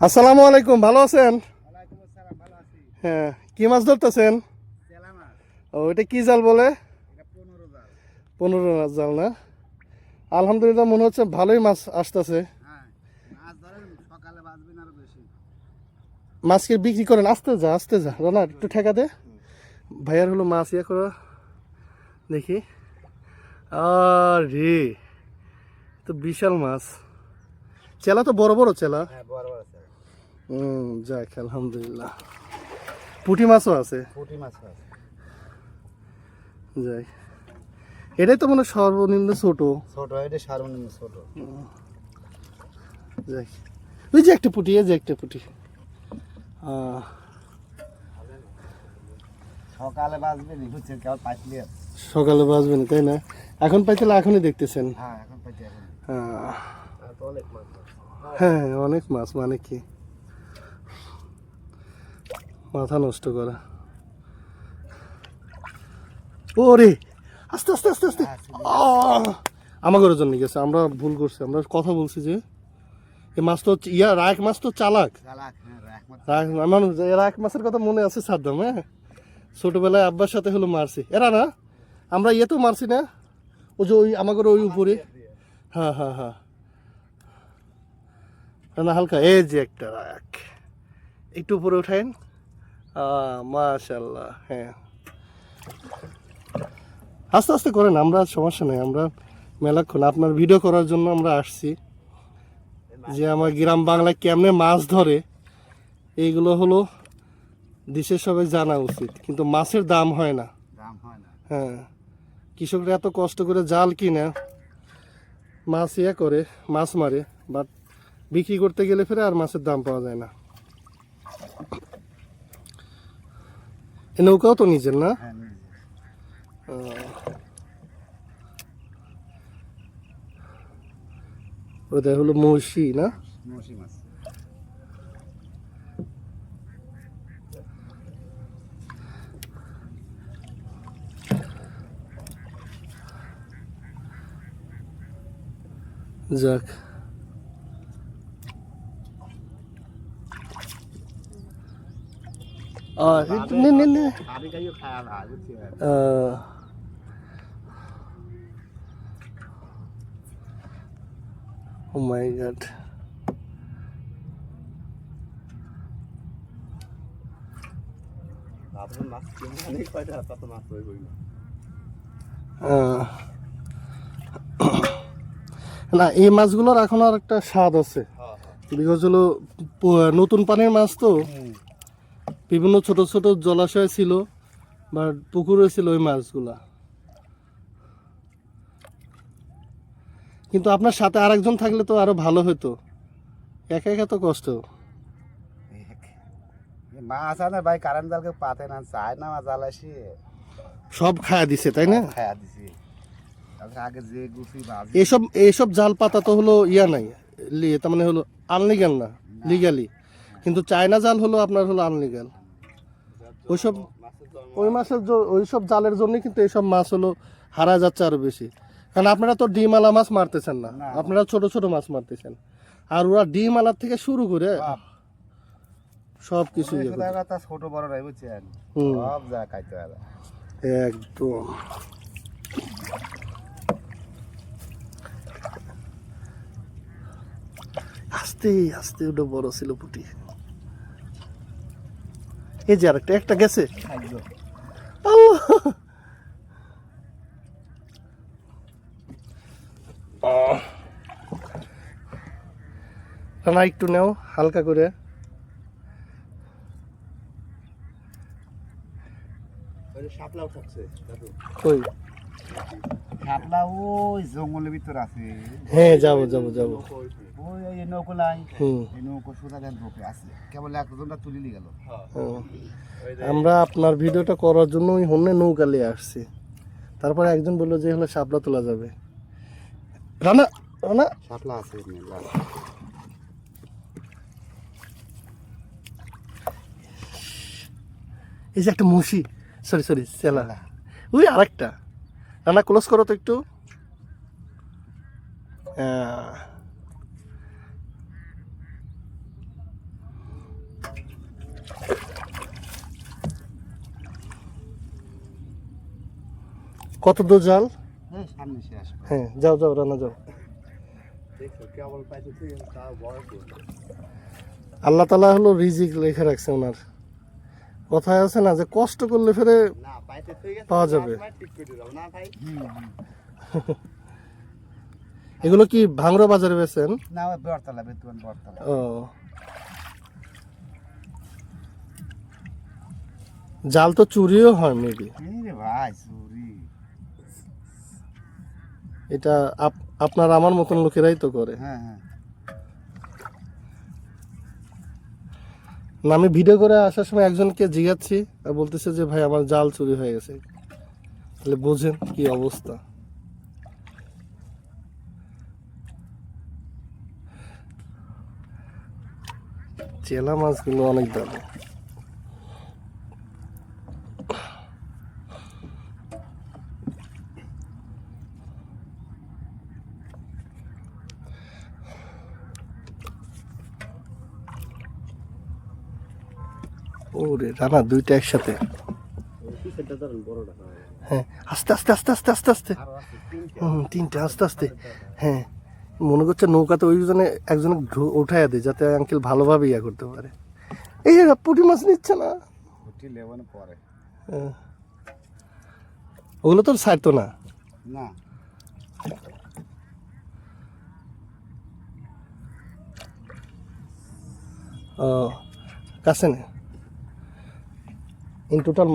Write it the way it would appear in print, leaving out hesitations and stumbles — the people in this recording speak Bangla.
আসসালামু আলাইকুম, ভালো আছেন? হ্যাঁ, কি মাছ ধরতেছেন? ও, এটা কি জাল বলে? 15 মাছ জাল না? আলহামদুলিল্লাহ, মনে হচ্ছে ভালোই মাছ আসতেছে। মাছ কি বিক্রি করেন? আস্তে যা রানা, একটু ঠেকা দে। ভাইয়ার হলো মাছ ইয়ে করো, দেখি। আরে, তো বিশাল মাছ। চেলা তো বড় বড় চেলা। যাক আলহামদুলিল্লাহ। পুঁটি মাছও আছে। যাই, এটাই তো মনে হয় সর্বনিম্ন ছোট। এটা সর্বনিম্ন ছোট। যাই, ওই যে একটা পুঁটি, এই যে একটা পুঁটি। সকালে বাজবে নি, বুঝছেন, কেবল পাইলে। সকালে বাজবে না, তাই না? এখন পাইলে এখনই দেখতেছেন। হ্যাঁ, এখন পাইতে এখন। অনেক মাছ। হ্যাঁ, অনেক মাছ, মানে কি মাথা নষ্ট করা। ওরে, আস্তে আস্তে আস্তে আস্তে। আমাদের জন্য গেছে, আমরা ভুল করছি, আমরা কথা বলছি যে এই মাছ তো রায়ক মাছ তো চালাক। রায়ক মাছের কথা মনে আছে সাদ্দাম? হ্যাঁ, ছোটবেলায় আব্বার সাথে হলো মারছি এরা না, আমরা তো মারছি না, ওই যে ওই আমাদের ওই উপরে। হ্যাঁ হ্যাঁ হ্যাঁ, না হালকা, এই যে একটা রায়ক, একটু উপরে উঠাইন। মাশাল্লাহ। হ্যাঁ, আস্তে আস্তে করেন, আমরা সমস্যা নেই, আমরা মেলাক্ষণ আপনার ভিডিও করার জন্য আমরা আসছি, যে আমার গ্রাম বাংলায় কেমনে মাছ ধরে এইগুলো হলো দেশের সবাই জানা উচিত। কিন্তু মাছের দাম হয় না। হ্যাঁ, কৃষকরা এত কষ্ট করে জাল কিনে মাছ করে মাছ মারে, বাট বিক্রি করতে গেলে ফেরে আর মাছের দাম পাওয়া যায় না। এ নৌকাও তো নিজের না? ওটা হলো মৌসি না? যাক, ও মাই গড। না, এই মাছগুলোর এখন আর একটা স্বাদ আছে, বিকজ হলো নতুন পানির মাছ তো, বিভিন্ন ছোট ছোট জলাশয় ছিল বা পুকুরে ছিল ওই মাছগুলা। কিন্তু আপনার সাথে আরেকজন থাকলে তো আরো ভালো হতো, একা একা তো কষ্ট। মাছ আনে ভাই, কারেন্ট জালকে পাতে না, চায় না মাছ জাল আসি সব খায়া দিছে, তাই না? খায়া দিছি। আগে যে গুছি বাজি, এইসব জাল পাতা তো হলো নাই, তার মানে হলো আনলিগাল না, লিগালি। কিন্তু চায়না জাল হলো আপনার হলো আনলিগাল। ওইসব ওইসব জালের জন্য কিন্তু এইসব মাছ হলো হারা যাচ্ছে আরো বেশি। কারণ আপনারা তো ডিমালা মাছ মারতেছেন না, আপনারা ছোট ছোট মাছ মারতেছেন। আর ওরা ডিমালার থেকে শুরু করে সব কিছু ছোট বড় নাই, বুঝছেন, সব যা খাইতে হবে একদম। আস্তে আস্তে ওটা বড় ছিল পুটি। এই যে আরেকটা, একটা গেছে। না, একটু নেও হালকা করে। কই? শাপলা ওই জঙ্গলের ভিতর আছে। হ্যাঁ, যাবো যাবো যাবো। ওই এই নৌকো নাই, এই নৌকো সোজা দেন ঢোকে আছে, কেবল একজনটা তুলিলি গেল। আমরা আপনার ভিডিওটা করার জন্য ওই হন্যে নৌকা নিয়ে আসছি, তারপরে একজন বললো যে হলো শাপলা তোলা যাবে। রানা রানা, শাপলা আছে। এই যে একটা মুশি, সরি সরি চেলা, ওই আরেকটা। রানা ক্লোজ করো তো একটু। কত দূর জাল? এই সামনে সে আসবে। হ্যাঁ যাও যাও রানা যাও। আল্লাহ তাআলা হলো রিজিক লেখা রাখছে ওনার। কথায় আছে না যে কষ্ট করলে ফেরে পাওয়া যাবে। এগুলো কি ভাঙড়া বাজারে বেচেন? না ওই বরতলা বেতুয়ান বরতলা। ও জাল তো চুরিও হয় মেবি। এই রে ভাই চুরি। এটা আপনার আমার মতন লোকেরাই তো করে। হ্যাঁ হ্যাঁ। না আমি ভিডিও করে আসার সময় একজনকে জিজ্ঞাসছি আর বলতেছে যে ভাই আমার জাল চুরি হয়ে গেছে। তাহলে বোঝেন কি অবস্থা। চেলা মাছগুলো অনেক দামি। ওরে রানা দুইটা একসাথে। হ্যাঁ আস্তে আস্তে আস্তে আস্তে আস্তে আস্তে। তিনটা আস্তে আস্তে। হ্যাঁ মনে করছে নৌকাতে ওইজনে একজনে উঠাইয়া দেয় যাতে আঙ্কেল ভালোভাবে ইয়া করতে পারে। এই পুঁটি মাছ নিচ্ছে না। পুঁটি লেবনে পরে। হ্যাঁ। ওগুলো তো ছাড়তো না। না। ও কাছে না ইন টোটাল